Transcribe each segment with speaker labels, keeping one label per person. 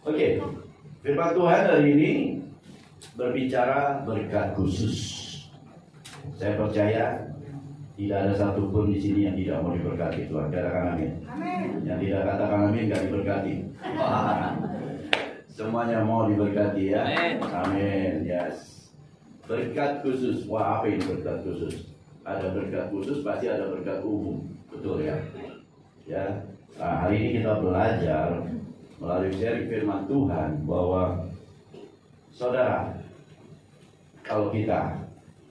Speaker 1: Oke, firman Tuhan hari ini berbicara berkat khusus. Saya percaya tidak ada satupun di sini yang tidak mau diberkati Tuhan. Katakan amin. Yang tidak katakan amin gak diberkati. Semuanya mau diberkati ya. Amin. Yes. Berkat khusus. Wah, apa ini berkat khusus? Ada berkat khusus, pasti ada berkat umum. Betul ya? Ya. Nah, hari ini kita belajar melalui sharing firman Tuhan bahwa saudara, kalau kita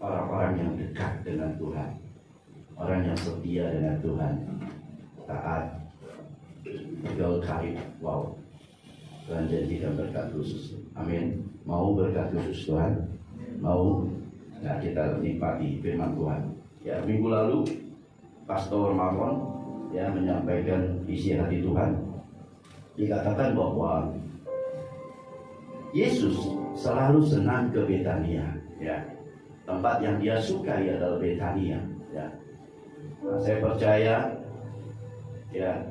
Speaker 1: orang-orang yang dekat dengan Tuhan, orang yang setia dengan Tuhan, taat, bergaul karib, wow, Tuhan janjikan berkat khusus. Amin. Mau berkat khusus Tuhan? Mau? Nah, kita nikmati firman Tuhan. Ya, minggu lalu Pastor Marlon ya menyampaikan isi hati Tuhan. Dikatakan bahwa Yesus selalu senang ke Betania, ya. Tempat yang dia sukai adalah Betania, ya. Nah, saya percaya ya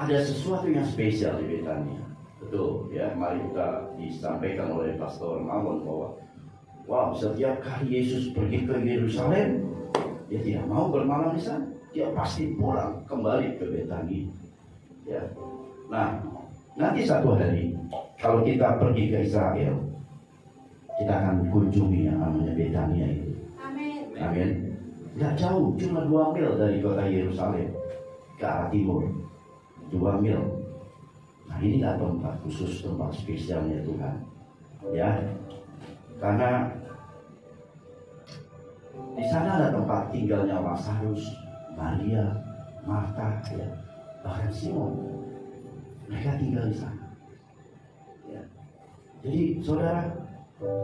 Speaker 1: ada sesuatu yang spesial di Betania. Betul, ya. Mari kita disampaikan oleh Pastor Marlon bahwa wow, setiap kali Yesus pergi ke Yerusalem, dia tidak mau bermalam di sana. Dia pasti pulang kembali ke Betania. Ya. Nah, nanti satu hari kalau kita pergi ke Israel, kita akan kunjungi yang namanya Betania itu. Amin. Amin. Tidak jauh, cuma 2 mil dari kota Yerusalem ke arah timur. 2 mil. Nah, ini adalah tempat khusus, tempat spesialnya Tuhan. Ya. Karena di sana ada tempat tinggalnya Lazarus, Maria, Marta, ya. Bahkan Simon, mereka tinggal di sana. Ya. Jadi saudara,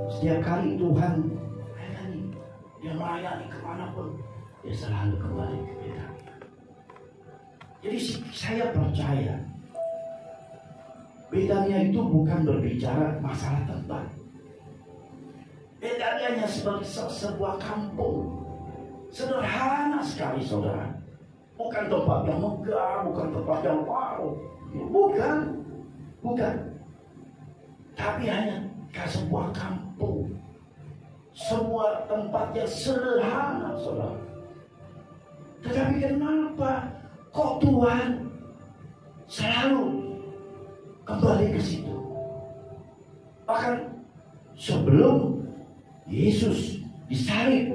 Speaker 1: setiap kali Tuhan melayani, dia melayani kemanapun, dia selalu kembali ke kita. Jadi saya percaya bedanya itu bukan berbicara masalah tempat. Bedanya hanya sebagai sebuah kampung. Sederhana sekali saudara. Bukan tempat yang megah, bukan tempat yang wow. Bukan. Tapi hanya sebuah kampung. Sebuah tempat yang sederhana, saudara. Tetapi kenapa kok Tuhan selalu kembali ke situ? Bahkan sebelum Yesus disalib,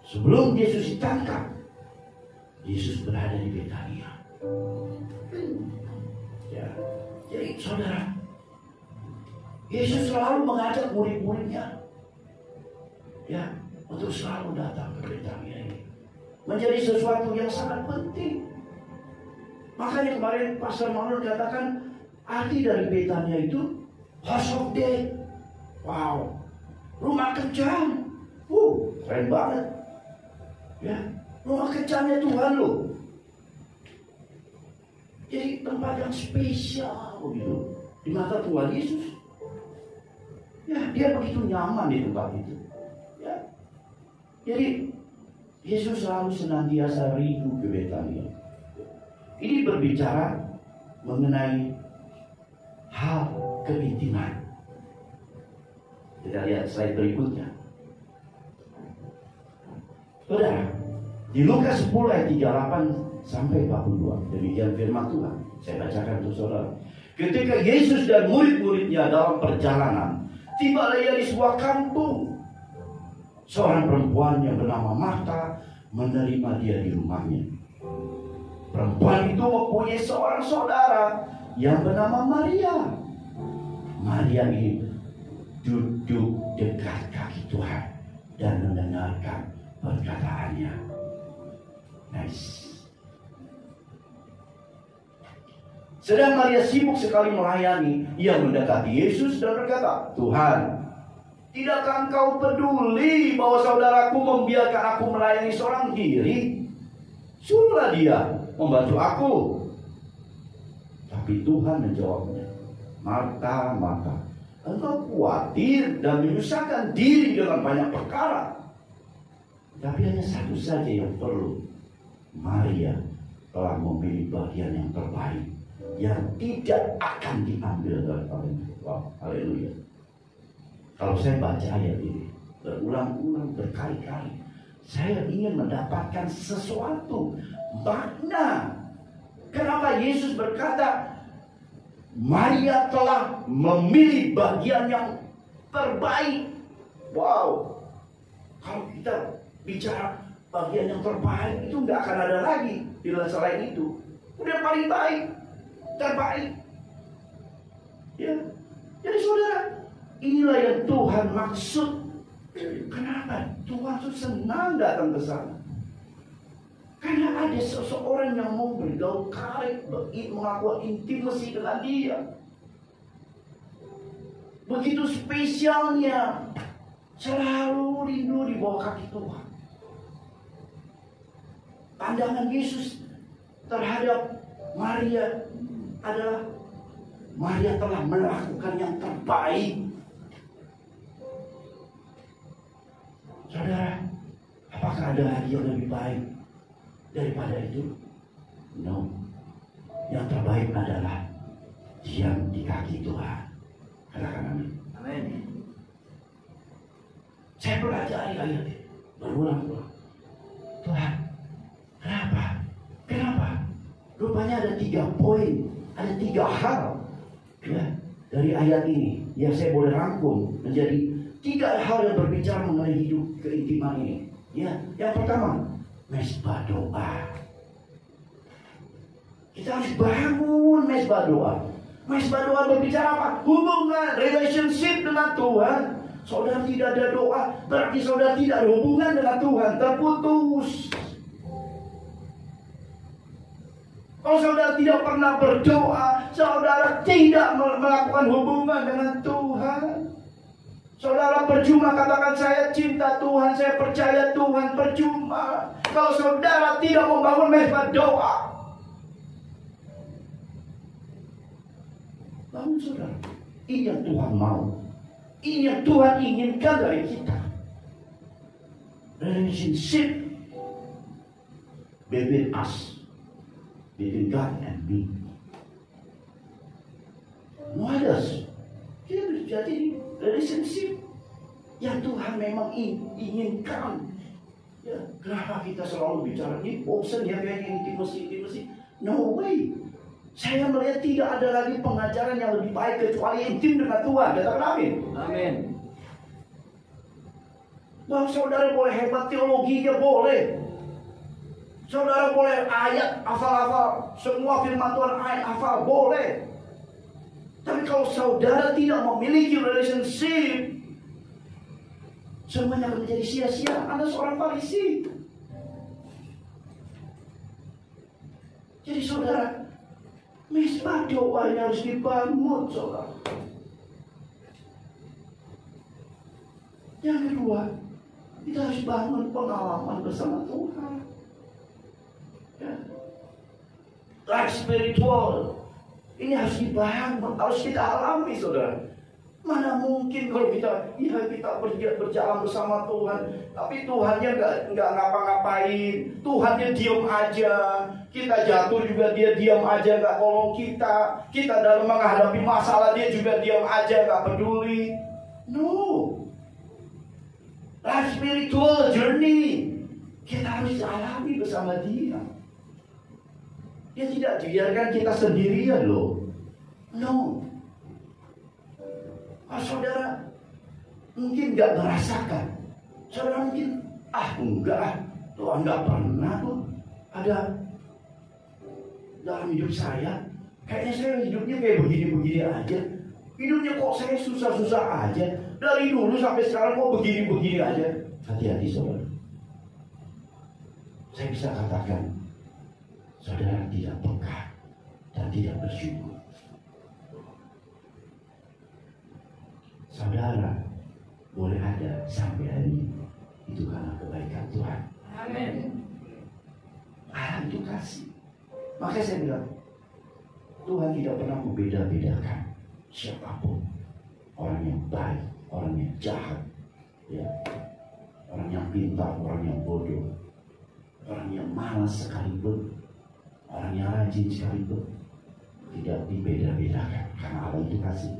Speaker 1: sebelum Yesus ditangkap, Yesus berada di Betania. Ya, jadi saudara, Yesus selalu mengajak murid-muridnya, ya, untuk selalu datang ke Betania ini. Menjadi sesuatu yang sangat penting. Makanya kemarin Pastor Marlon katakan arti dari Betania itu house of death. Wow, rumah kejam. Keren banget. Ya. Rumah kejamnya Tuhan loh. Jadi tempat yang spesial begitu di mata Tuhan Yesus. Ya, dia begitu nyaman di tempat itu. Ya. Jadi Yesus selalu senantiasa rindu ke Betania. Ini berbicara mengenai hal keintiman. Kita lihat slide berikutnya. Saudara, di Lukas 10 ayat 38 sampai 42, demikian firman Tuhan. Saya bacakan untuk saudara. Ketika Yesus dan murid-muridnya dalam perjalanan, tibalah ia di sebuah kampung. Seorang perempuan yang bernama Marta menerima dia di rumahnya. Perempuan itu mempunyai seorang saudara yang bernama Maria. Maria ini duduk dekat kaki Tuhan dan mendengarkan perkataannya. Nice. Sedang Maria sibuk sekali melayani, ia mendekati Yesus dan berkata, Tuhan, tidakkah engkau peduli bahwa saudaraku membiarkan aku melayani seorang diri? Suruhlah dia membantu aku. Tapi Tuhan menjawabnya, Marta, Marta, engkau khawatir dan menyusahkan diri dengan banyak perkara. Tapi hanya satu saja yang perlu. Maria telah memilih bagian yang terbaik, yang tidak akan diambil oleh orang. Wow, haleluya. Kalau saya baca ayat ini berulang-ulang berkali-kali, saya ingin mendapatkan sesuatu makna. Kenapa Yesus berkata Maria telah memilih bagian yang terbaik? Wow, kalau kita bicara bagian yang terbaik itu nggak akan ada lagi di selain itu. Udah paling baik, terbaik. Ya, jadi saudara, inilah yang Tuhan maksud. Kenapa Tuhan tuh senang datang ke sana? Karena ada seseorang yang mau bergaul karib, melakukan intimasi dengan dia. Begitu spesialnya, selalu rindu di bawah kaki Tuhan. Pandangan Yesus terhadap Maria adalah Maria telah melakukan yang terbaik. Saudara, apakah ada lagi yang lebih baik daripada itu? No. Yang terbaik adalah diam di kaki Tuhan. Katakan amin. Amin. Saya pelajari ayat ini berulang-ulang. Tuhan, kenapa? Rupanya ada 3 poin, ada 3 hal ya, dari ayat ini yang saya boleh rangkum menjadi 3 hal yang berbicara mengenai hidup keintiman ini. Ya, yang pertama, mezbah doa. Kita harus bangun mezbah doa. Mezbah doa berbicara apa? Hubungan, relationship dengan Tuhan. Saudara tidak ada doa, berarti saudara tidak ada hubungan dengan Tuhan, terputus. Kalau saudara tidak pernah berdoa, saudara tidak melakukan hubungan dengan Tuhan. Saudara percuma katakan saya cinta Tuhan, saya percaya Tuhan, percuma kalau saudara tidak membangun mezbah doa. Bangun saudara. Ini yang Tuhan mau. Ini yang Tuhan inginkan dari kita. Relationship between us, between God and me. No others. Kita jadi relationship yang Tuhan memang inginkan. Ya, kenapa kita selalu bicara ini bosan ya kayak intimasi? No way. Saya melihat tidak ada lagi pengajaran yang lebih baik kecuali intim dengan Tuhan. Katakan amin. Amin. Bahwa saudara boleh hebat teologinya boleh. Saudara boleh ayat hafal-hafal, semua firman Tuhan ayat hafal boleh. Tapi kalau saudara tidak memiliki relationship, semuanya akan menjadi sia-sia. Anda seorang Farisi. Jadi saudara, mezbah doa yang harus dibangun, saudara. Yang kedua, kita harus bangun pengalaman bersama Tuhan. Ya. Life spiritual ini harus dibangun, harus kita alami, saudara. Mana mungkin kalau kita berjalan bersama Tuhan, tapi Tuhannya nggak ngapa-ngapain, Tuhannya diam aja. Kita jatuh juga dia diam aja, nggak tolong kita. Kita dalam menghadapi masalah dia juga diam aja, nggak peduli. No. Life spiritual journey kita harus alami bersama dia. Dia tidak biarkan kita sendirian loh. No. Saudara mungkin nggak merasakan. Saudara mungkin enggak. Tuhan nggak pernah tuh ada dalam hidup saya. Kayaknya saya hidupnya kayak begini-begini aja. Hidupnya kok saya susah-susah aja. Dari dulu sampai sekarang kok begini-begini aja. Hati-hati saudara. Saya bisa katakan saudara tidak peka dan tidak bersyukur. Saudara boleh ada sampai hari ini itu karena kebaikan Tuhan. Amin. Allah itu kasih. Makanya saya bilang Tuhan tidak pernah membeda-bedakan siapapun. Orang yang baik, orang yang jahat, ya, orang yang pintar, orang yang bodoh, orang yang malas sekalipun, orang yang rajin sekalipun, tidak dibeda-bedakan karena Allah itu kasih.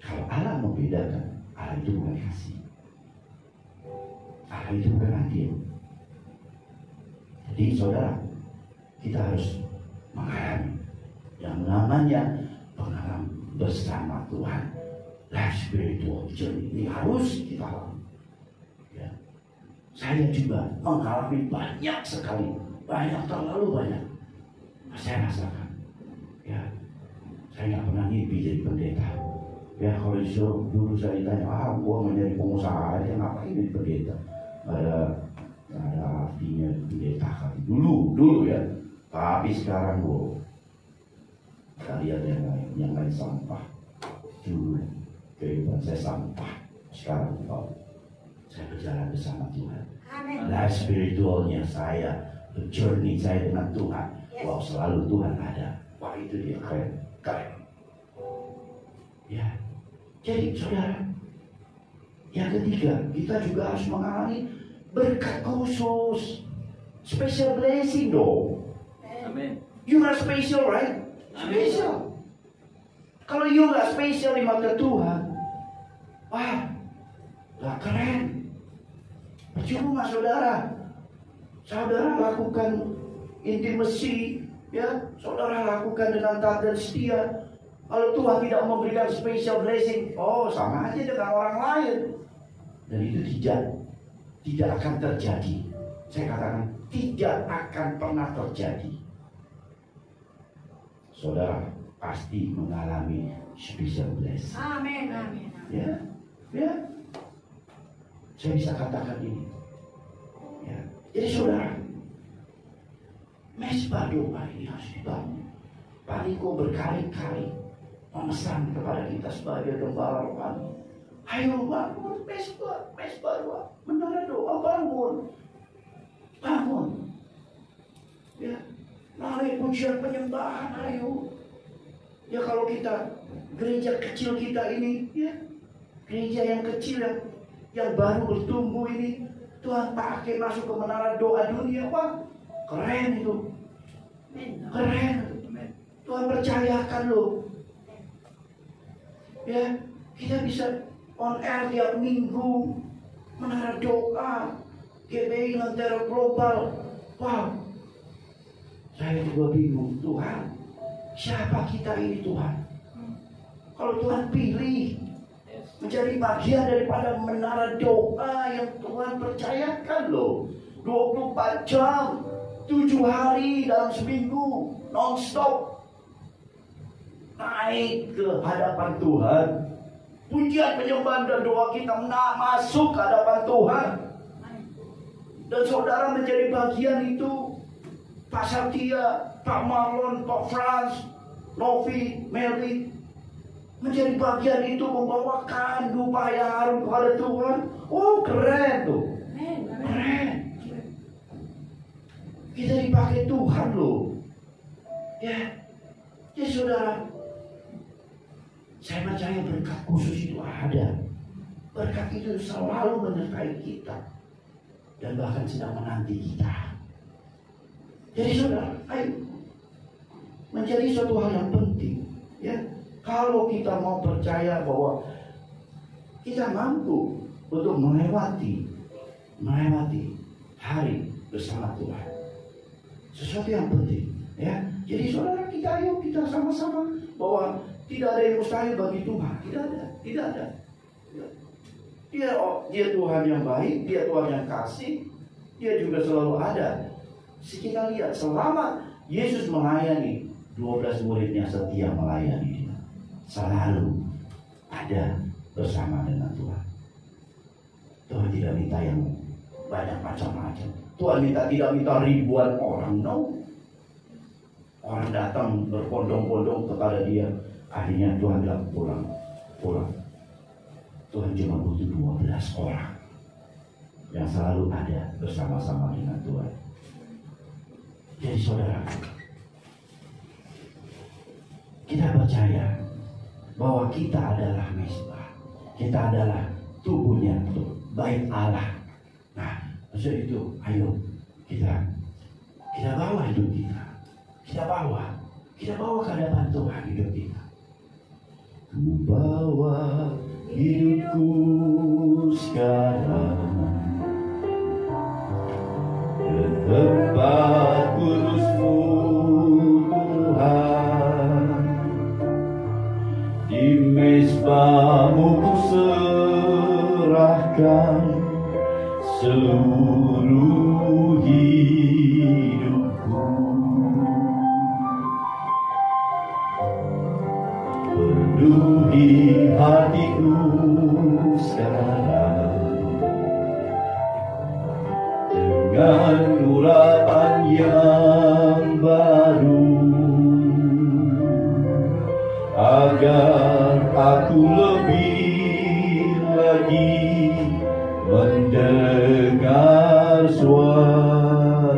Speaker 1: Kalau Allah membedakan, Allah itu bukan kasih. Allah itu bukan adil. Jadi saudara, kita harus mengalami yang namanya pengalaman bersama Tuhan. Life spiritual journey ini harus kita alami. Ya. Saya juga mengalami banyak sekali, terlalu banyak. Saya rasakan, ya, saya nggak pernah mimpi jadi pendeta. Ya, kalau disuruh dulu saya ditanya, gua mau jadi pengusaha aja, ngapain jadi pendeta? Ada artinya pendeta kali dulu ya. Tapi sekarang gua lihat yang lain sampah. Dulu kehidupan saya sampah. Sekarang saya berjalan bersama Tuhan. Life spiritualnya saya, journey saya dengan Tuhan. Wow, selalu Tuhan ada. Wah, itu dia keren. Ya, jadi saudara, yang ketiga, kita juga harus mengalami berkat khusus, special blessing dong.
Speaker 2: Amen.
Speaker 1: You are special, right? Special. Kalau you nggak special di mata Tuhan, wah, nggak keren. Percuma saudara. Saudara lakukan intimasi, ya, saudara lakukan dengan taat dan setia. Kalau Tuhan tidak memberikan special blessing, sama aja dengan orang lain. Dan itu tidak akan terjadi. Saya katakan tidak akan pernah terjadi. Saudara pasti mengalami special blessing.
Speaker 3: Amin.
Speaker 1: Ya. Saya bisa katakan ini. Ya. Jadi saudara, mesbah doa ini harus dibangun. Pak Niko berkali-kali memesan kepada kita sebagai gembala rohani. Ayo bangun mesbah doa, menara doa, bangun. Ya, naik pujian penyembahan, ayo. Ya, kalau kita gereja kecil kita ini, ya, gereja yang kecil yang baru bertumbuh ini, Tuhan pakai masuk ke menara doa dunia, wah, keren itu. Keren. Tuhan percayakan loh. Ya, kita bisa on air tiap minggu, menara doa, GBI Lentera Global. Wow. Saya juga bingung, Tuhan, siapa kita ini Tuhan? Kalau Tuhan pilih menjadi bagian daripada menara doa yang Tuhan percayakan loh, 24 jam, 7 hari dalam seminggu, non-stop. Naik ke hadapan Tuhan, pujian penyembahan dan doa kita masuk ke hadapan Tuhan. Dan saudara menjadi bagian itu. Pak Satya, Pak Marlon, Pak Frans, Novi, Mary menjadi bagian itu, membawakan dupa yang harum kepada Tuhan. Oh, keren tuh. Keren. Kita dipakai Tuhan loh. Ya. Jadi saudara, saya percaya berkat khusus itu ada. Berkat itu selalu menyertai kita dan bahkan sedang menanti kita. Jadi saudara, ayo, menjadi suatu hal yang penting, ya. Kalau kita mau percaya bahwa kita mampu untuk melewati hari bersama Tuhan, sesuatu yang penting, ya. Jadi saudara, kita sama-sama bahwa tidak ada yang mustahil bagi Tuhan, tidak ada. Dia Tuhan yang baik, dia Tuhan yang kasih, dia juga selalu ada. Kita lihat selama Yesus melayani, 12 muridnya setia melayani dia. Selalu ada bersama dengan Tuhan. Tuhan tidak minta yang banyak macam-macam. Tuhan tidak minta ribuan orang, no. Orang datang berbondong-bondong kepada dia, akhirnya Tuhan bilang pulang. Tuhan cuma butuh 12 orang yang selalu ada bersama-sama dengan Tuhan. Jadi saudara, kita percaya bahwa kita adalah mesbah, kita adalah tubuhnya baik Allah. Nah, maksud itu, ayo kita bawa hidup kita Kita bawa ke hadapan Tuhan hidup kita. Ku bawa hidupku sekarang ke tempat kudus-Mu Tuhan. Di mezbah-Mu ku serahkan seluruh hidupku. Penuhi hatiku sekarang dengan urapan yang baru, agar aku lebih lagi mendengar suara-Mu.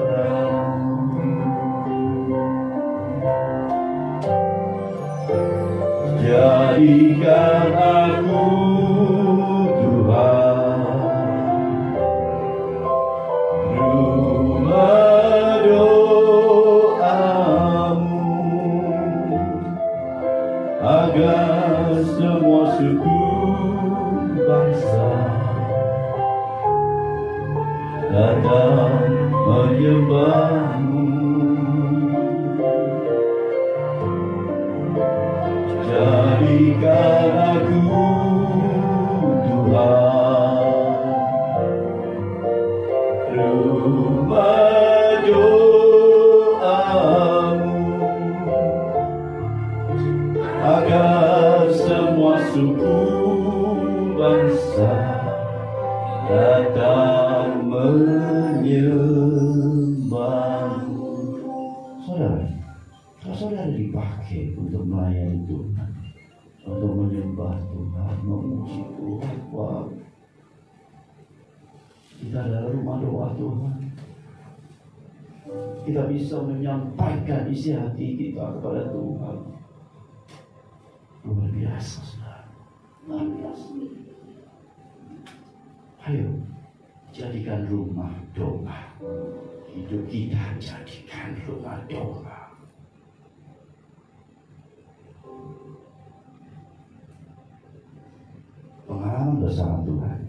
Speaker 1: Jadikan aku Tuhan rumah doa-Mu, agar semua suku bangsa datang menyembah-Mu. Jadikan aku Tuhan rumah doa-Mu, agar semua suku bangsa datang menyembah-Mu. Saudara, kalau saudara dipakai untuk melayani Tuhan, untuk menyembah Tuhan, memuji Tuhan, wah, kita adalah rumah doa Tuhan. Kita bisa menyampaikan isi hati kita kepada Tuhan. Luar biasa, saudara. Luar biasa. Ayo, jadikan rumah doa. Hidup kita jadikan rumah doa. Pengalaman bersama Tuhan.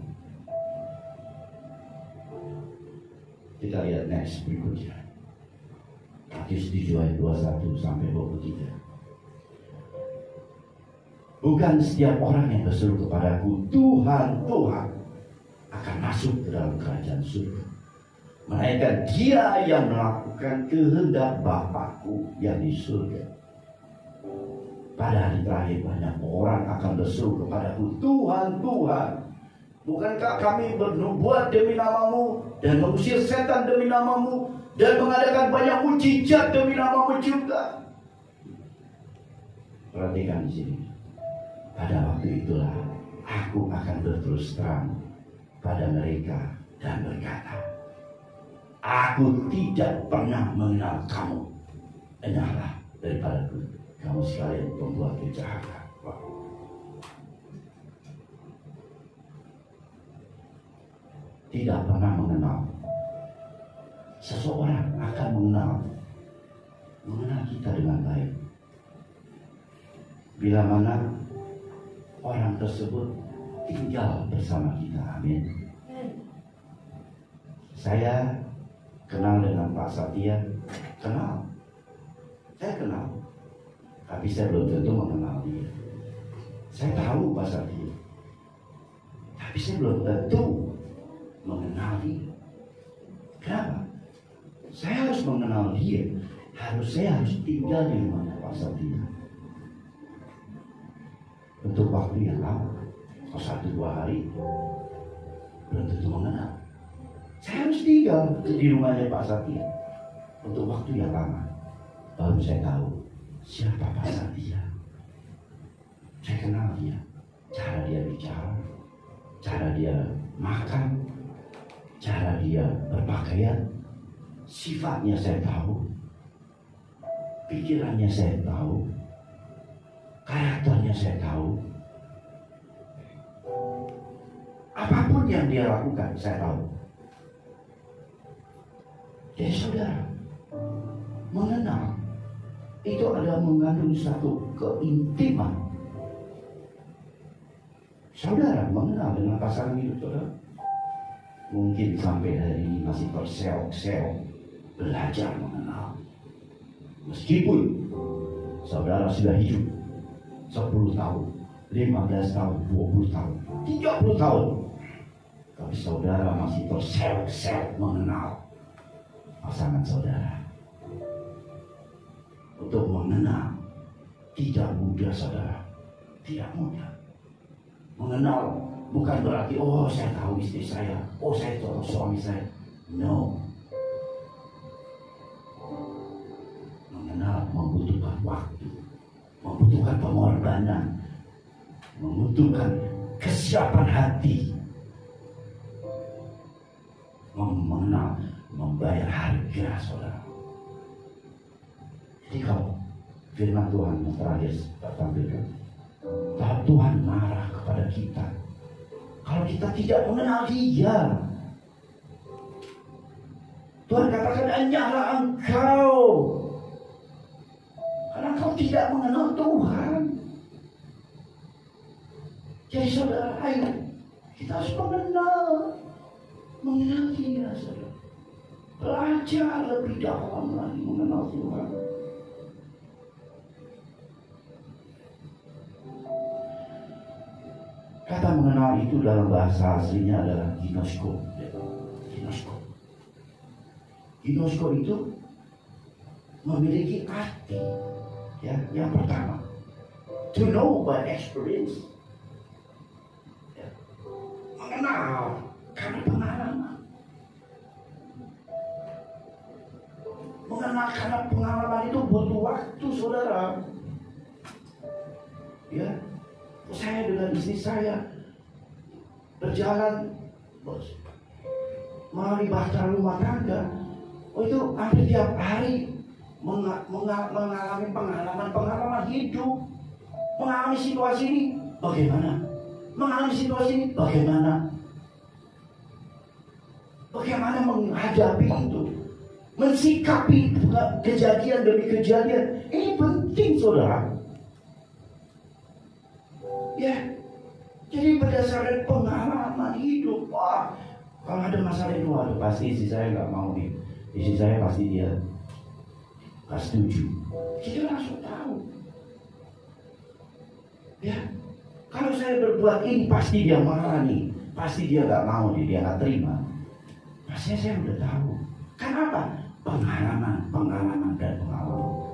Speaker 1: Kita lihat next berikutnya. Matius 7 ayat 21 sampai 23. Bukan setiap orang yang berseru kepadaku, Tuhan, Tuhan, akan masuk ke dalam kerajaan surga, melainkan dia yang melakukan kehendak Bapa-Ku yang di surga. Pada hari terakhir banyak orang akan berseru kepadaku, Tuhan, Tuhan, bukankah kami bernubuat demi nama-Mu dan mengusir setan demi nama-Mu dan mengadakan banyak mujizat demi nama-Mu juga? Perhatikan di sini. Pada waktu itulah aku akan berterus terang pada mereka dan berkata, aku tidak pernah mengenal kamu. Enyahlah daripadaku, kamu sekalian pembuat kejahatan. Tidak pernah mengenal. Seseorang akan mengenal kita dengan baik bila mana orang tersebut tinggal bersama kita. Amin. Saya kenal dengan Pak Satya, kenal. Saya kenal, tapi saya belum tentu mengenal dia. Saya tahu Pak Satya, tapi saya belum tentu mengenal dia. Kenapa? Saya harus mengenal dia. Saya harus tinggal di rumahnya Pak Satya untuk waktu yang lama. Kalau 1-2 hari belum tentu mengenal. Saya harus tinggal di rumahnya Pak Satya untuk waktu yang lama, baru saya tahu siapa Pak Satya. Saya kenal dia, cara dia bicara, cara dia makan, cara dia berpakaian, sifatnya saya tahu, pikirannya saya tahu, karakternya saya tahu. Apapun yang dia lakukan saya tahu. Jadi saudara, mengenal itu adalah mengandung satu keintiman. Saudara mengenal dengan pasangan hidup saudara. Mungkin sampai hari ini masih terseok-seok belajar mengenal. Meskipun saudara sudah hidup 10 tahun, 15 tahun, 20 tahun, 30 tahun, tapi saudara masih terseok-seok mengenal pasangan saudara. Untuk mengenal tidak mudah saudara, tidak mudah. Mengenal bukan berarti saya tahu istri saya, saya tahu suami saya. No. Mengenal membutuhkan waktu, membutuhkan pengorbanan, membutuhkan kesiapan hati. Mengenal membayar harga saudara. Jadi kalau firman Tuhan yang terakhir tampilkan, Tuhan marah kepada kita kalau kita tidak mengenal Dia. Tuhan katakan, enyahlah engkau, karena engkau tidak mengenal Tuhan. Jadi saudara, ayo kita harus mengenal Dia saudara. Belajar lebih dalam lagi mengenal Tuhan. Kata mengenal itu dalam bahasa aslinya adalah ginosko. Ginosko itu memiliki arti. Ya, yang pertama, to know by experience. Ya, mengenal karena pengalaman. Mengenal karena pengalaman itu butuh waktu saudara. Ya. Saya dengan istri saya berjalan melalui bahtera rumah tangga. Itu hampir tiap hari mengalami pengalaman hidup, mengalami situasi ini bagaimana, mengalami situasi ini bagaimana menghadapi itu, mensikapi kejadian demi kejadian. Ini penting saudara. Ya, jadi berdasarkan pengalaman hidup, kalau ada masalah itu, pasti istri saya nggak mau nih, istri saya pasti dia nggak setuju. Kita langsung tahu. Ya, kalau saya berbuat ini pasti dia marah nih, pasti dia nggak mau nih, dia nggak terima. Pasti saya udah tahu. Kenapa? Pengalaman dan pengalaman.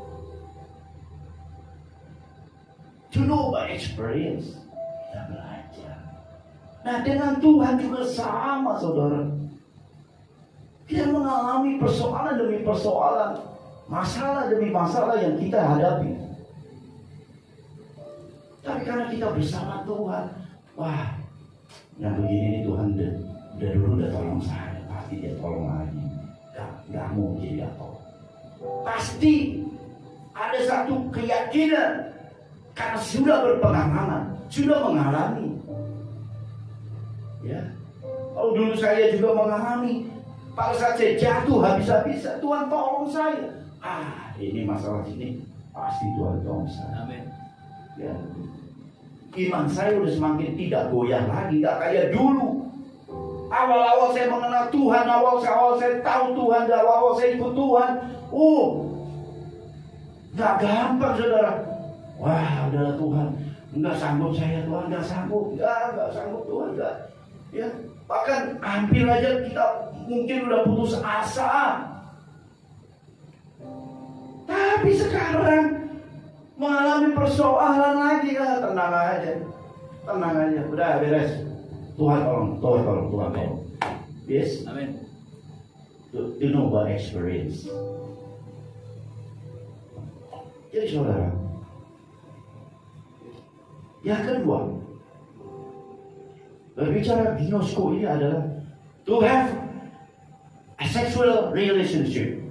Speaker 1: To know by experience. Kita belajar. Nah, dengan Tuhan juga sama saudara. Kita mengalami persoalan demi persoalan, masalah demi masalah yang kita hadapi. Tapi karena kita bersama Tuhan, yang begini ini Tuhan udah dulu tolong saya, pasti dia tolong lagi. Gak mungkin dia tolong. Pasti ada satu keyakinan. Karena sudah berpengalaman, sudah mengalami. Ya, kalau dulu saya juga mengalami. Pada saat saya jatuh habis-habisan, Tuhan tolong saya. Ini masalah ini pasti Tuhan tolong saya. Amin. Ya, iman saya udah semakin tidak goyah lagi, tidak kayak dulu. Awal-awal saya mengenal Tuhan, awal saya tahu Tuhan, awal saya ikut Tuhan. Gak gampang saudara. Adalah Tuhan, enggak sanggup saya Tuhan, enggak sanggup Tuhan, enggak. Ya, bahkan hampir aja kita mungkin udah putus asa. Tapi sekarang mengalami persoalan lagi, tenang aja, udah beres. Tuhan tolong. Yes, amin. To know by experience. Jadi saudara, yang kedua, berbicara ginosko ini adalah to have a sexual relationship.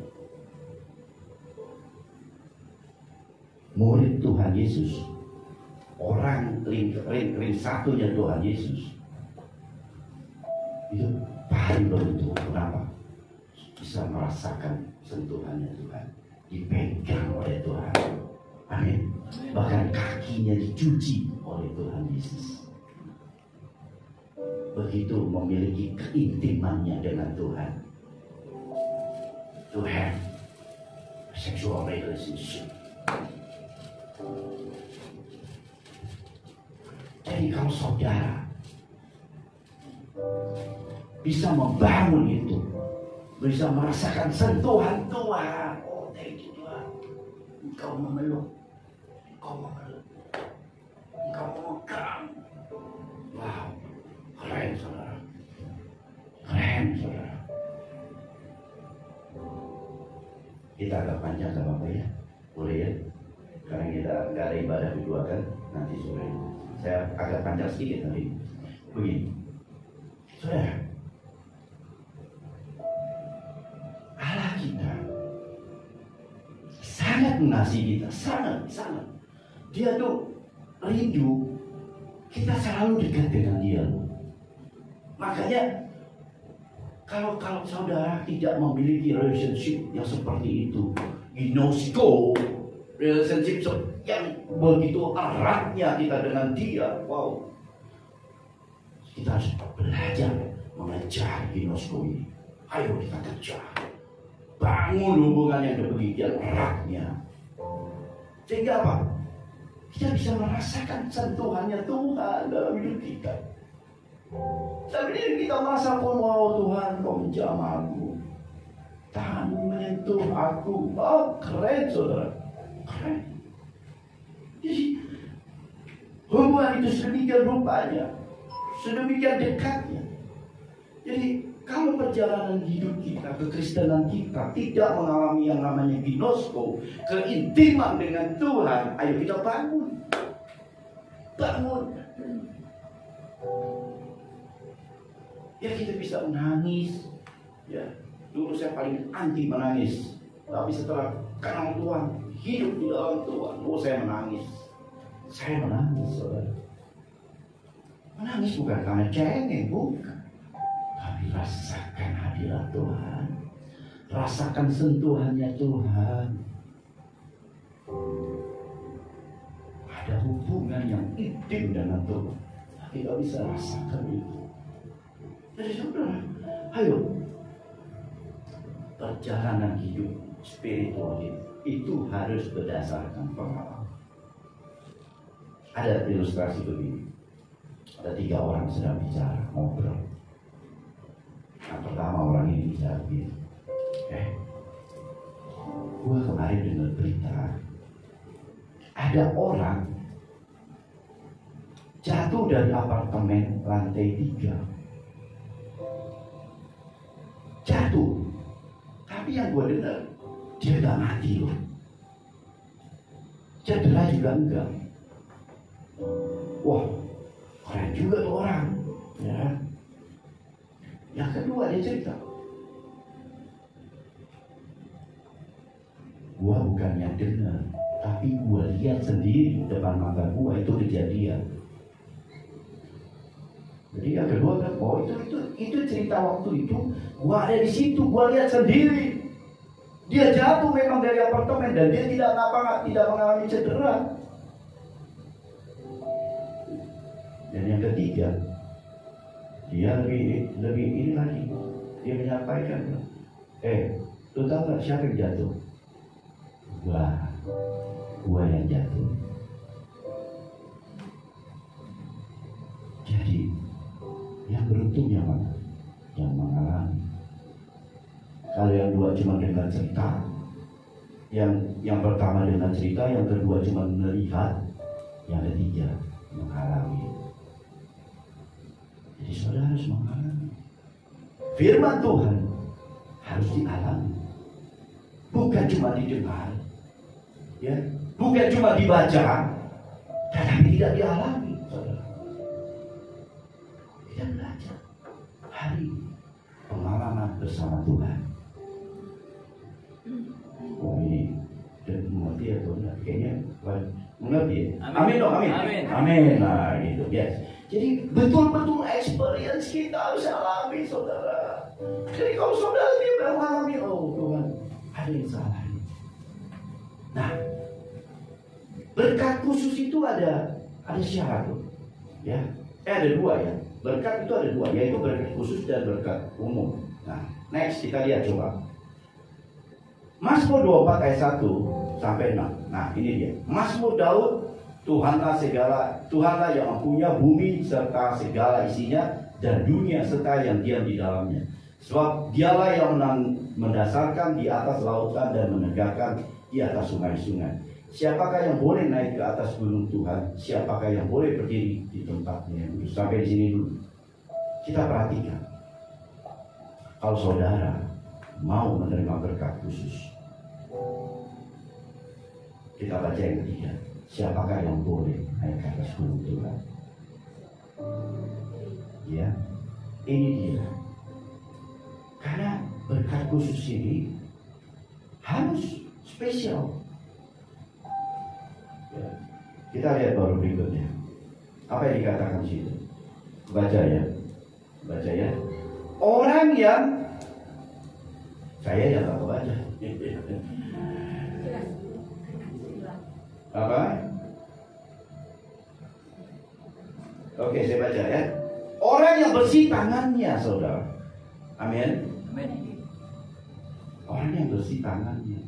Speaker 1: Murid Tuhan Yesus, orang ring satunya Tuhan Yesus, itu paling beruntung. Kenapa? Bisa merasakan sentuhannya Tuhan. dipegang oleh Tuhan. Amin. Bahkan kakinya dicuci oleh Tuhan Yesus. Begitu memiliki keintimannya dengan Tuhan. To have a sexual relationship. Jadi kalau saudara bisa membangun itu, bisa merasakan sentuhan Tuhan. Oh, thank you Tuhan. Engkau memeluk, engkau memeluk, engkau memegang. Wow, keren saudara, keren saudara. Kita agak panjang sama Bapak ya, boleh ya? Karena kita nggak ada ibadah berdua kan, nanti sore. Saya agak panjang sedikit nanti. Begini, saudara, Allah kita sangat mengasihi kita, sangat. Dia tuh rindu kita selalu dekat dengan Dia. Makanya kalau saudara tidak memiliki relationship yang seperti itu, ginosko, relationship yang begitu eratnya kita dengan Dia, wow, kita harus belajar mengejar ginosko ini. Ayo kita kejar, bangun hubungan yang demikian eratnya, sehingga apa? Kita bisa merasakan sentuhannya Tuhan dalam hidup kita. Sambil kita merasa, wow Tuhan, Kau menjamah aku, tanganmu menyentuh aku. Oh, keren saudara, keren. Jadi hubungan itu sedemikian rupanya, sedemikian dekatnya. Jadi kalau perjalanan hidup kita, kekristenan kita tidak mengalami yang namanya ginosko, keintiman dengan Tuhan, ayo kita bangun. Ya kita bisa menangis. Ya, dulu saya paling anti menangis, tapi setelah kenal Tuhan, hidup di dalam Tuhan, saya menangis. Saya menangis, saudara. Menangis bukan karena cengeng, bukan. Tapi rasakan hadirat Tuhan, rasakan sentuhannya Tuhan. Ada hubungan yang intim dengan Tuhan. Kita bisa rasakan itu. Jadi saudara, ayo, perjalanan hidup spiritual itu harus berdasarkan pengalaman. Ada ilustrasi begini. Ada 3 orang sedang bicara, ngobrol. Yang pertama orang ini bicara begini. Gua kemarin dengar berita, ada orang jatuh dari apartemen lantai 3. Jatuh, tapi yang gue dengar dia gak mati loh, cedera juga enggak. Wah, keren juga tuh orang ya. Yang kedua dia cerita, gue bukannya dengar, tapi gue lihat sendiri depan mata gue itu kejadian. Jadi yang kedua kan, oh itu cerita waktu itu, gua ada di situ, gua lihat sendiri. Dia jatuh memang dari apartemen dan dia tidak mengalami cedera. Dan yang ketiga, dia lebih ini lagi, dia menyampaikan, lu tahu nggak siapa yang jatuh? Gua yang jatuh. Jadi yang beruntung yang mana? Yang mengalami. Kalau yang dua cuma dengar cerita, yang pertama dengar cerita, yang kedua cuma melihat, yang ketiga mengalami. Jadi saudara harus mengalami. Firman Tuhan harus dialami, bukan cuma didengar, ya, bukan cuma dibaca, tetapi tidak dialami, saudara. Kita belajar hari pengalaman bersama Tuhan. Oh ini dan mengerti atau enggak? Kayaknya mengerti ya? Amin dong, amin. Amin. Nah gitu, yes. Jadi betul-betul experience kita harus alami, saudara. Jadi kalau saudara tidak mengalami, oh Tuhan, ada yang salah. Nah, berkat khusus itu ada syarat tuh, ya. Ada dua ya. Berkat itu ada dua, yaitu berkat khusus dan berkat umum. Nah, next kita lihat coba. Mazmur 24 ayat 1 sampai 6. Nah, ini dia. Mazmur Daud, Tuhanlah yang mempunyai bumi serta segala isinya, dan dunia serta yang diam di dalamnya. Sebab Dialah yang mendasarkan di atas lautan dan menegakkan di atas sungai-sungai. Siapakah yang boleh naik ke atas gunung Tuhan? Siapakah yang boleh berdiri di tempatnya? Sampai di sini dulu. Kita perhatikan. Kalau saudara mau menerima berkat khusus, kita baca yang ketiga. Siapakah yang boleh naik ke atas gunung Tuhan? Ya, ini dia. Karena berkat khusus ini harus spesial. Ya. Kita lihat baru berikutnya. Apa yang dikatakan di situ? Baca ya. Orang yang saya yang tak baca. Apa? Oke, saya baca ya. Orang yang bersih tangannya, saudara. Amin. Orang yang bersih tangannya.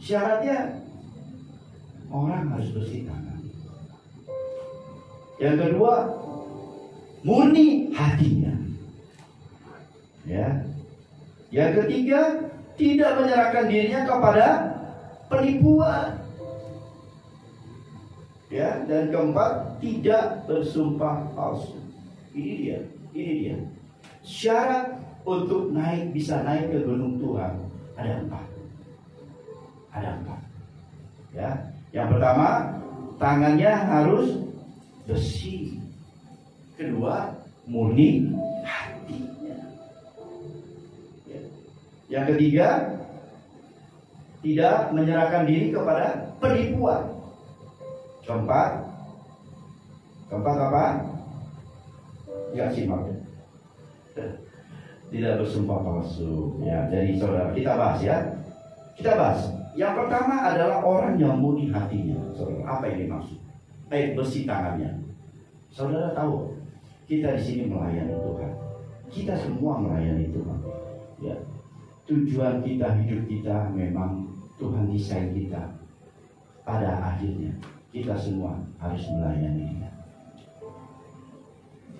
Speaker 1: Syaratnya orang harus bersih tangan. Yang kedua, murni hatinya. Ya. Yang ketiga, tidak menyerahkan dirinya kepada penipuan. Ya, dan keempat, tidak bersumpah palsu. Ini dia. Syarat untuk bisa naik ke gunung Tuhan ada 4. Ya, yang pertama, tangannya harus bersih. Kedua, murni hatinya. Ya. Yang ketiga, tidak menyerahkan diri kepada penipuan. Keempat apa? Ya, simak. Tidak bersumpah palsu. Ya, jadi saudara, kita bahas ya. Yang pertama adalah orang yang murni hatinya. Saudara, apa yang dimaksud? Bersih tangannya. Saudara tahu, kita di sini melayani Tuhan. Kita semua melayani Tuhan. Ya. Tujuan kita, hidup kita memang Tuhan desain kita. Pada akhirnya kita semua harus melayani Dia.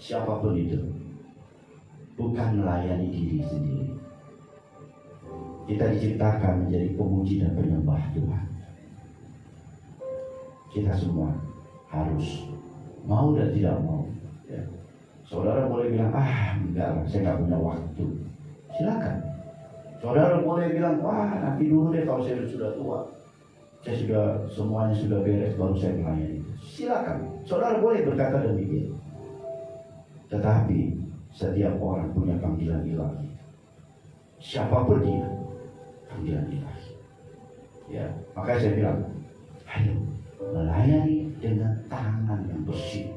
Speaker 1: Siapapun itu, bukan melayani diri sendiri. Kita diciptakan menjadi pemuji dan penyembah Tuhan. Kita semua harus mau dan tidak mau. Ya. Saudara boleh bilang, enggak lah, saya nggak punya waktu. Silakan. Saudara boleh bilang, nanti dulu deh kalau saya sudah tua. Saya semuanya sudah beres baru saya melayani. Silakan. Saudara boleh berkata demikian. Tetapi setiap orang punya panggilan ilahi. Siapapun dia, panggilan ilahi. Ya, makanya saya bilang, ayo melayani dengan tangan yang bersih.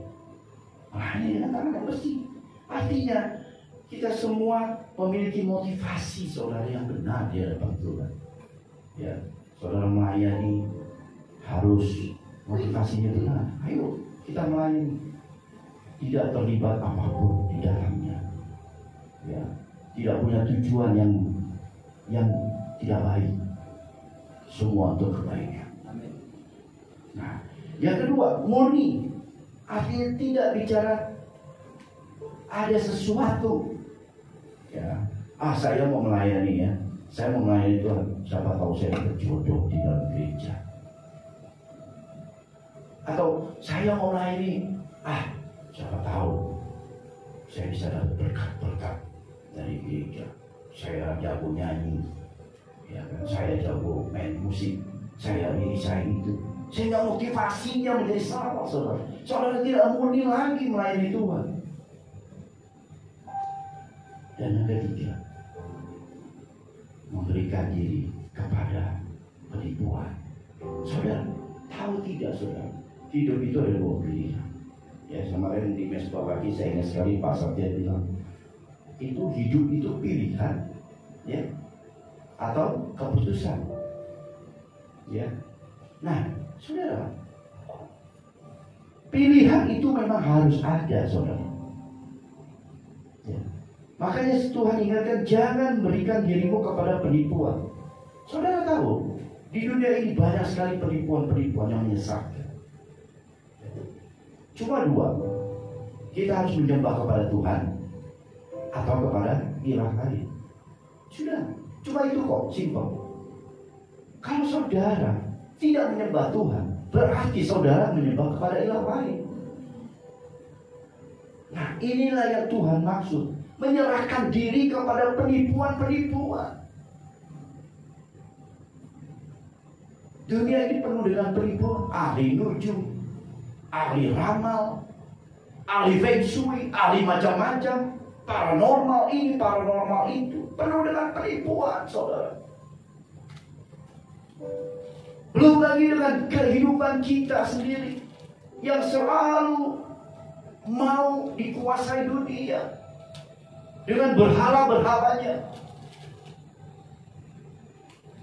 Speaker 1: Melayani dengan tangan yang bersih. Artinya kita semua memiliki motivasi saudara yang benar di hadapan Tuhan. Ya, saudara melayani harus motivasinya benar. Ayo kita melayani. Tidak terlibat apapun di dalamnya. Ya, tidak punya tujuan yang tidak baik. Semua untuk kebaikan. Nah, yang kedua, murni. Artinya tidak bicara ada sesuatu. Ya, saya mau melayani ya. Saya mau melayani Tuhan. Siapa tahu saya berjodoh di dalam gereja. Atau saya mau melayani. Siapa tahu saya bisa dapat berkat-berkat dari gereja. Saya jago nyanyi, ya kan? Saya jago main musik, saya ini, saya itu. Sehingga motivasinya menjadi salah, saudara. Saudara tidak murni lagi melayani Tuhan. Dan yang ketiga, memberikan diri kepada penipuan. Saudara, tahu tidak saudara? Hidup itu ada 2 pilihan. Ya, kemarin di mesbah pagi saya ingat sekali Pak Satya bilang, itu hidup itu pilihan, ya, atau keputusan. Ya. Nah, saudara, pilihan itu memang harus ada, saudara. Ya. Makanya Tuhan ingatkan, jangan berikan dirimu kepada penipuan. Saudara tahu, di dunia ini banyak sekali penipuan-penipuan yang menyesatkan. Cuma dua, kita harus menyembah kepada Tuhan atau kepada ilah lain. Sudah, cuma itu kok, simpel. Kalau saudara tidak menyembah Tuhan, berarti saudara menyembah kepada ilah lain. Nah, inilah yang Tuhan maksud, menyerahkan diri kepada penipuan-penipuan. Dunia ini penuh dengan penipuan, ahli nujum, ahli ramal, ahli feng shui, ahli macam-macam, paranormal ini, paranormal itu, penuh dengan penipuan, saudara. Belum lagi dengan kehidupan kita sendiri yang selalu mau dikuasai dunia dengan berhala-berhalanya.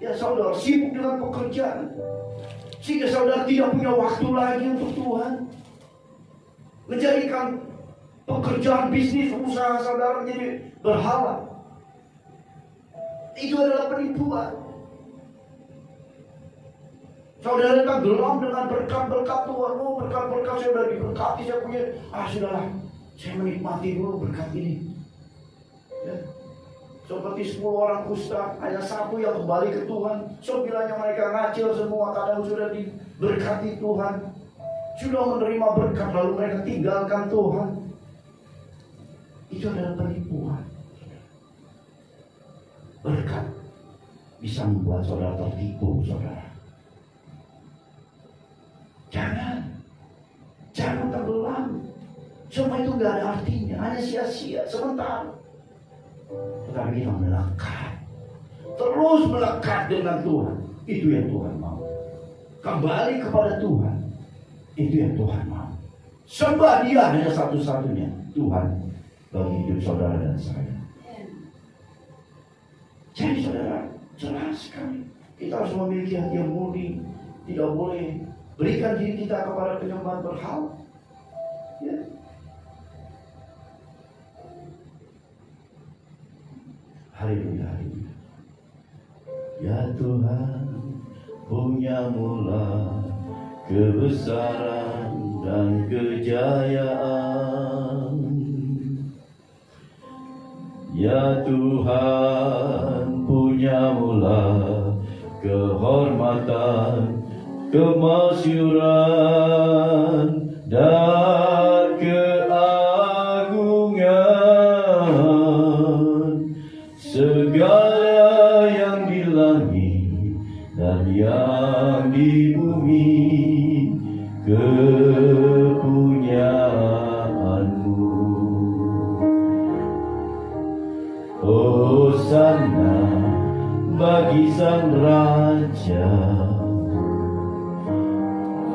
Speaker 1: Ya saudara, sibuk dengan pekerjaan sehingga saudara tidak punya waktu lagi untuk Tuhan. Menjadikan pekerjaan, bisnis, usaha saudara menjadi berhala. Itu adalah penipuan. Saudara kan gelam dengan berkat-berkat Tuhan. Oh, berkat-berkat saya sudah diberkati, saya punya. Sudahlah, saya menikmati dulu berkat ini. Ya. Seperti 10 orang kusta, hanya satu yang kembali ke Tuhan. Sembilanya mereka ngacil semua, kadang sudah diberkati Tuhan, sudah menerima berkat, lalu mereka tinggalkan Tuhan. Itu adalah penipuan. Berkat bisa membuat saudara tertipu, saudara. Jangan tenggelam. Semua itu gak ada artinya, hanya sia-sia sementara. Tetapi kita melekat, terus melekat dengan Tuhan. Itu yang Tuhan mau. Kembali kepada Tuhan, itu yang Tuhan mau. Sembah Dia, hanya satu-satunya Tuhan bagi hidup saudara dan saya. Jadi saudara, jelas sekali kita harus memiliki hati yang murni. Tidak boleh berikan diri kita kepada penyembahan berhala. Ya. Haleluya, haleluya. Ya Tuhan, punyamulah kebesaran dan kejayaan. Ya Tuhan, punyamulah kehormatan, kemasyuran dan keagungan. Segala yang di langit dan yang di bumi kepunyaanmu. Hosana bagi Sang Raja,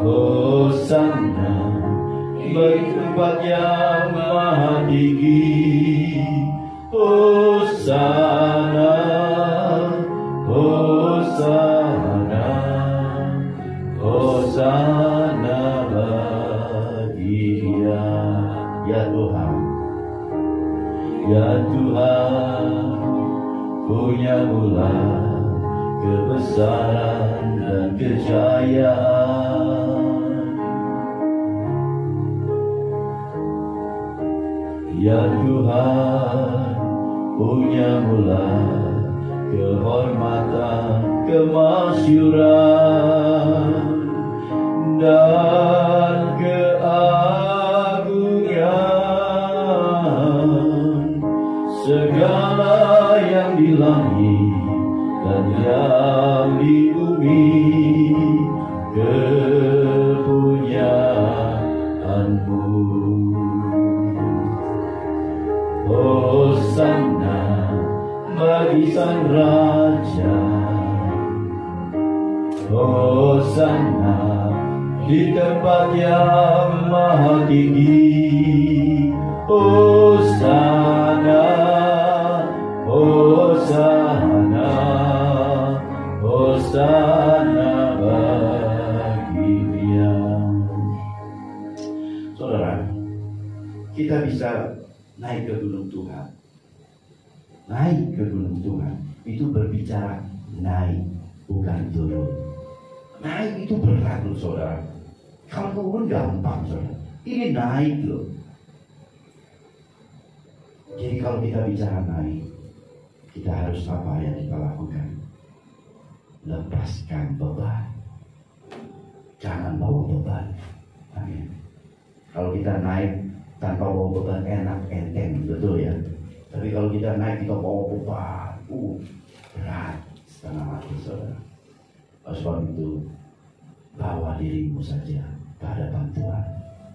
Speaker 1: Hosana bagi tempat yang maha tinggi. Hosana, Hosana, Hosana bagi Dia. Ya Tuhan, ya Tuhan, punyamulah kebesaran dan kejayaan. Ya Tuhan, punyamulah kehormatan, kemasyuran dan keagungan. Segala yang di langit dan yang di bumi kepunyaanmu. Hosana bagi Sang Raja, Hosana di tempat yang maha tinggi. Hosana, Hosana, Hosana kita bisa naik ke gunung Tuhan. Naik ke gunung Tuhan itu berbicara naik, bukan turun. Naik itu berat loh saudara. Kalau turun gampang saudara. Ini naik loh. Jadi kalau kita bicara naik, kita harus apa yang kita lakukan? Lepaskan beban. Jangan bawa beban. Amin. Kalau kita naik tanpa bawa beban enak, enteng, betul ya. Tapi kalau kita naik kita bawa beban, berat setengah mati saudara. Oleh sebab itu, bawa dirimu saja ke hadapan Tuhan.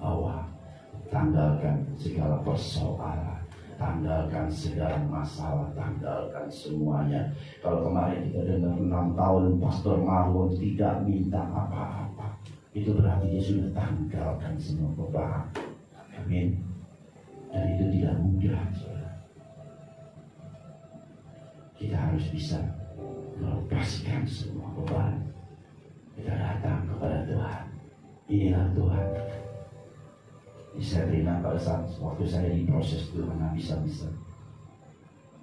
Speaker 1: Bawa, tanggalkan segala persoalan, tanggalkan segala masalah, tanggalkan semuanya. Kalau kemarin kita dengar 6 tahun Pastor Marlon tidak minta apa-apa, itu berarti dia sudah tanggalkan semua beban. Amin. Dan itu tidak mudah saudara. Kita harus bisa melepaskan semua beban. Kita datang kepada Tuhan. Inilah Tuhan. Ini saya berikan pada saat waktu saya diproses Tuhan bisa-bisa.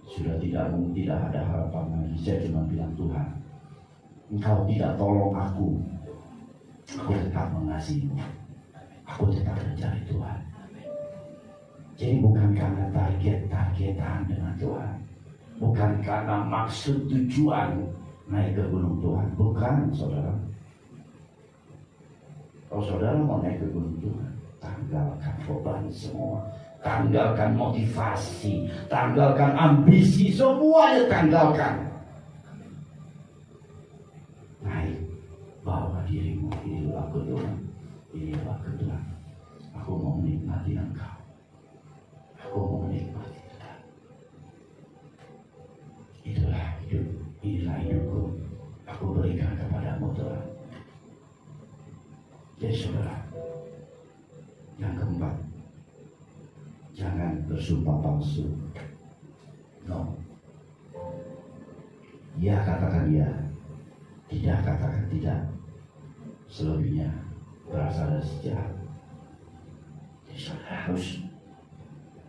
Speaker 1: Sudah tidak ada harapan lagi. Saya cuma bilang Tuhan, Engkau tidak tolong aku tetap mengasihimu. Aku tetap mencari Tuhan. Jadi bukan karena targetan dengan Tuhan. Bukan karena maksud tujuan naik ke gunung Tuhan. Bukan saudara. Kalau saudara mau naik ke gunung Tuhan, tanggalkan beban semua. Tanggalkan motivasi. Tanggalkan ambisi. Semuanya tanggalkan. Naik. Bawa dirimu. Inilah ke Tuhan. Inilah ke Tuhan. Aku mau menikmati Engkau. Aku mau menikmati. Itulah hidup, inilah hidupku. Aku berikan kepadamu Tuhan. Jadi saudara, yang keempat, jangan bersumpah palsu. No. Ya katakan ya, tidak katakan tidak. Selebihnya berasal dari sejarah. Jadi saudara harus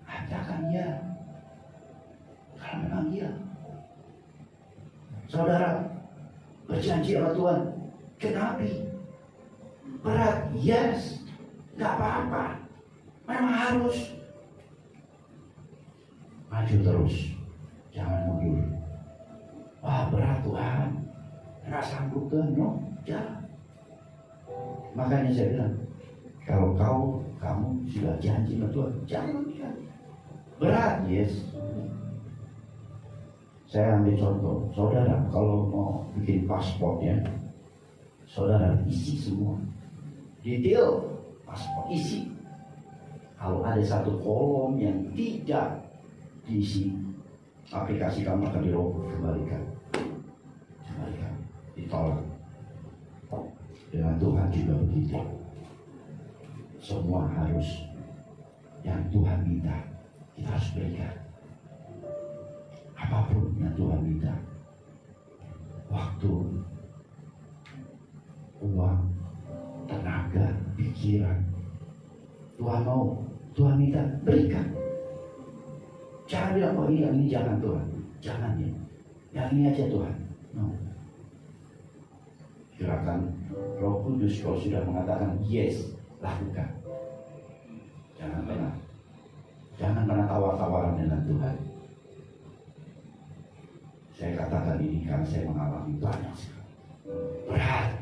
Speaker 1: katakan ya. Kalau memang ya. Saudara berjanji sama Tuhan, kenapi berat, yes, nggak apa-apa, memang harus maju terus, jangan mundur. Wah berat Tuhan, nggak sanggup Tuhan, no, jangan. Makanya saya bilang, kalau kamu sudah janji sama Tuhan, jangan berat, yes. Saya ambil contoh, saudara kalau mau bikin paspornya, saudara isi semua, detail paspor isi. Kalau ada satu kolom yang tidak diisi, aplikasi kamu akan dirobek, kembalikan, ditolak. Dengan Tuhan juga begitu. Semua harus yang Tuhan minta, kita harus berikan. Apapun yang Tuhan minta, waktu, uang, tenaga, pikiran, Tuhan mau, Tuhan minta, berikan. Jangan bilang, oh ini jangan Tuhan, jangan ya, yang ini aja Tuhan. No. Gerakan Roh Kudus kalau sudah mengatakan yes, lakukan. Jangan pernah tawar-tawaran dengan Tuhan. Saya katakan ini karena saya mengalami banyak sekali. Berat.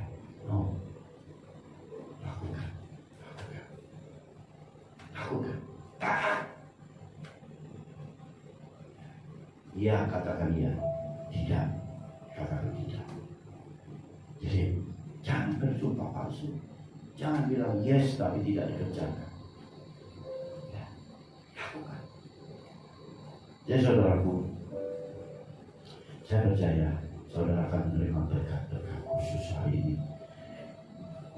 Speaker 1: No. Lakukan. Taat. Iya, katakan iya. Tidak, katakan tidak. Jadi, jangan bersumpah palsu. Jangan bilang yes tapi tidak dikerjakan. Ya, lakukan. Jadi saudaraku, saya percaya saudara akan menerima berkat-berkat khusus hari ini.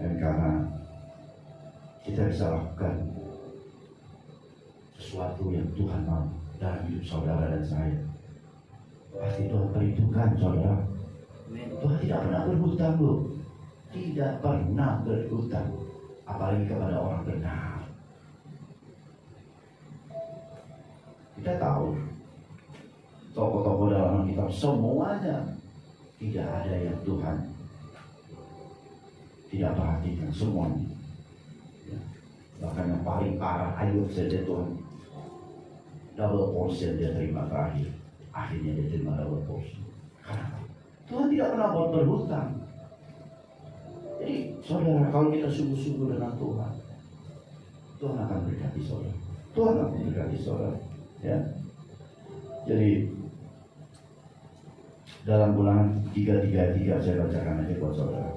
Speaker 1: Dan karena kita bisa lakukan sesuatu yang Tuhan mau dalam hidup saudara dan saya, pasti Tuhan perhitungkan saudara. Tuhan tidak pernah berhutang loh. Tidak pernah berhutang. Apalagi kepada orang benar. Kita tahu tokoh-tokoh dalam Alkitab semuanya tidak ada yang Tuhan tidak perhatikan, semuanya. Ya. Bahkan yang paling parah Ayub saja Tuhan double portion dia terima terakhir. Akhirnya dia terima double portion. Karena Tuhan tidak pernah buat berhutang. Jadi saudara, kalau kita sungguh-sungguh dengan Tuhan, Tuhan akan berkati saudara. Tuhan akan berkati saudara. Ya. Jadi dalam Ulangan 3:33 saya bacakan aja buat saudara.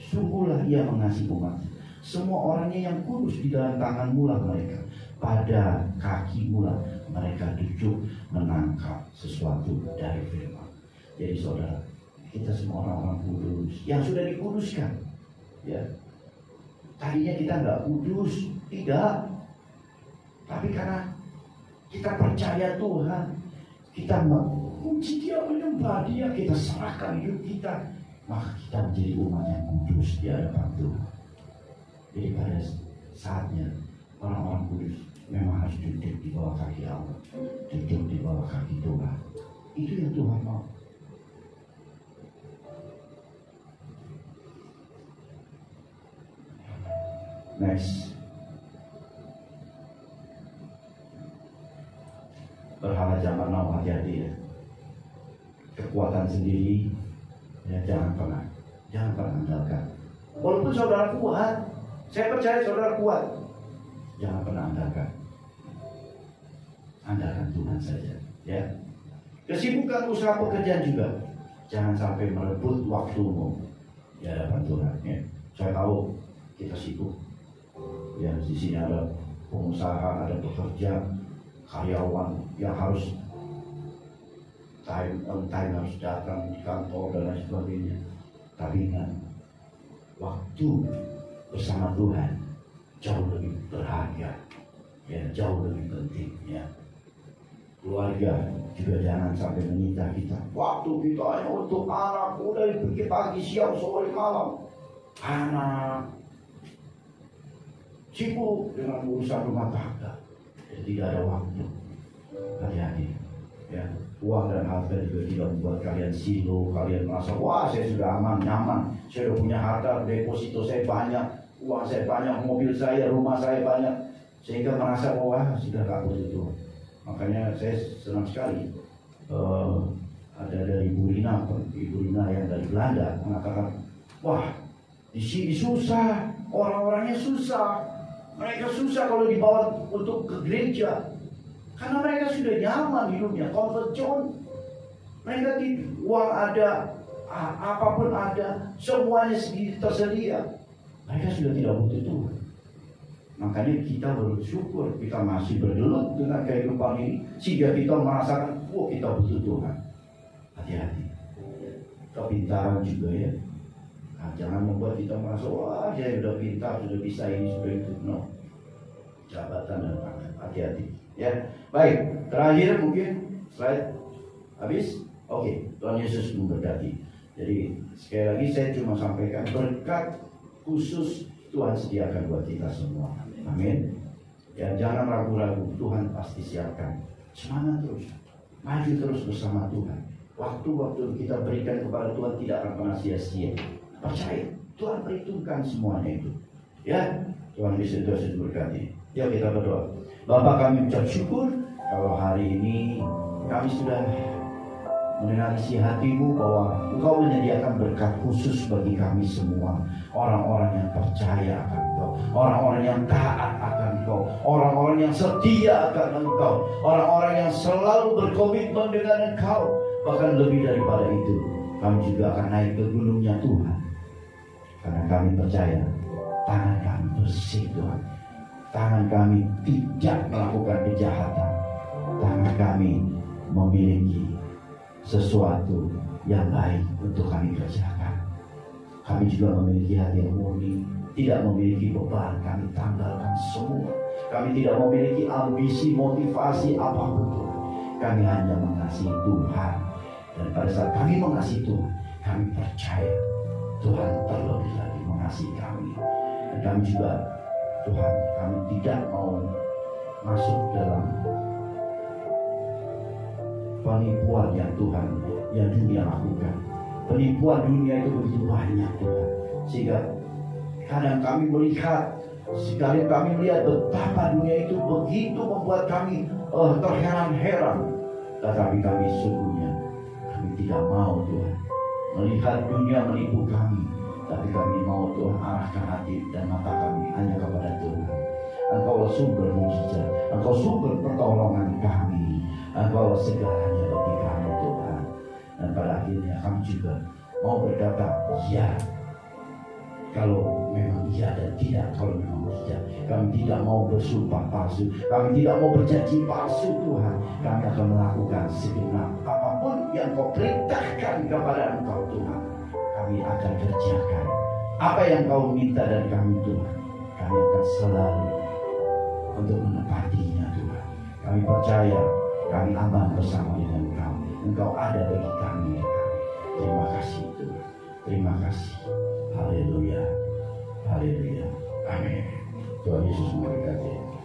Speaker 1: Sungguhlah ia mengasihi umat. Semua orangnya yang kudus di dalam tanganmu lah mereka. Pada kakimu lah mereka duduk menangkap sesuatu dari firman. Jadi saudara, kita semua orang-orang kudus yang sudah dikuduskan. Ya. Tadinya kita nggak kudus, tidak. Tapi karena kita percaya Tuhan, kita memuji Dia, menyembah Dia, kita serahkan hidup kita, maka kita menjadi umat yang kudus di hadapan Tuhan. Jadi pada saatnya orang-orang kudus memang harus duduk di bawah kaki Allah, duduk di bawah kaki Tuhan. Itu yang Tuhan mau. Next. Berhala zaman now, hati-hati ya. Kekuatan sendiri ya, jangan pernah andalkan. Walaupun saudara kuat, saya percaya saudara kuat, jangan pernah andalkan. Andalkan Tuhan saja ya. Kesibukan usaha pekerjaan juga jangan sampai merebut waktumu di hadapan Tuhan ya. Saya tahu kita sibuk ya, di sini ada pengusaha, ada pekerja, karyawan yang harus on time harus datang di kantor dan lain sebagainya. Tapi ingat, waktu bersama Tuhan jauh lebih berharga, ya, jauh lebih penting ya. Keluarga juga jangan sampai menyita kita. Waktu kita hanya untuk anak, udah dari pagi, siang, sore, malam. Anak sibuk dengan urusan rumah tangga, tidak ada waktu. Hati-hati ya. Uang dan harta juga tidak membuat kalian silo. Kalian merasa, wah saya sudah aman, nyaman, saya sudah punya harta, deposito saya banyak, uang saya banyak, mobil saya, rumah saya banyak, sehingga merasa wah sudah tak butuh. Makanya saya senang sekali ada dari Ibu Rina yang dari Belanda mengatakan, wah di sini susah, orang-orangnya susah. Mereka susah kalau dibawa untuk ke gereja, karena mereka sudah nyaman hidupnya, comfort zone. Mereka uang ada, apapun ada, semuanya tersedia. Mereka sudah tidak butuh Tuhan. Makanya kita bersyukur kita masih bergelut dengan kehidupan ini, sehingga kita merasakan, kita butuh Tuhan. Hati-hati. Kepintaran juga ya. Nah, jangan membuat kita merasa, wah saya sudah pintar, sudah bisa ini, sudah itu. No. Jabatan dan pangkat. Hati-hati. Ya, baik. Terakhir mungkin slide habis. Oke, Tuhan Yesus memberkati. Jadi sekali lagi saya cuma sampaikan berkat khusus Tuhan sediakan buat kita semua. Amin. Ya, jangan ragu-ragu, Tuhan pasti siapkan. Semangat terus, maju terus bersama Tuhan. Waktu-waktu kita berikan kepada Tuhan tidak akan pernah sia-sia. Percaya, Tuhan perhitungkan semuanya itu. Ya, Tuhan Yesus berkati. Ya, kita berdoa. Bapa, kami ucap syukur kalau hari ini kami sudah mendengar isi hati-Mu bahwa Engkau menyediakan berkat khusus bagi kami semua. Orang-orang yang percaya akan Engkau, orang-orang yang taat akan Engkau, orang-orang yang setia akan Engkau, orang-orang yang selalu berkomitmen dengan Engkau. Bahkan lebih daripada itu, kami juga akan naik ke gunungnya Tuhan, karena kami percaya tangan kami bersih Tuhan. Tangan kami tidak melakukan kejahatan. Tangan kami memiliki sesuatu yang baik untuk kami kerjakan. Kami juga memiliki hati yang murni, tidak memiliki beban. Kami tanggalkan semua. Kami tidak memiliki ambisi, motivasi apapun. Kami hanya mengasihi Tuhan. Dan pada saat kami mengasihi Tuhan, kami percaya Tuhan terlebih lagi mengasihi kami. Dan kami juga, Tuhan, kami tidak mau masuk dalam penipuan yang dunia lakukan. Penipuan dunia itu begitu banyak Tuhan, sehingga kadang kami melihat betapa dunia itu begitu membuat kami terheran-heran. Tetapi kami sungguhnya kami tidak mau Tuhan melihat dunia menipu kami, tapi kami mau Tuhan arahkan hati dan mata kami hanya kepada Tuhan. Engkau sumber mujizat, Engkau sumber pertolongan kami, Engkau segalanya bagi kami Tuhan. Dan pada akhirnya kami juga mau berkata ya, kalau memang iya dan tidak kalau memang tidak. Kami tidak mau bersumpah palsu, kami tidak mau berjanji palsu Tuhan. Kami akan melakukan segenap apapun yang Kau perintahkan kepada Engkau Tuhan. Kami akan kerjakan apa yang Kau minta dari kami Tuhan. Kami akan selalu untuk menepatinya Tuhan. Kami percaya kami aman bersama dengan Engkau. Engkau ada bagi kami ya Tuhan. Terima kasih Tuhan. Terima kasih. Haleluya. Haleluya. Amin. Tuhan Yesus memberkati.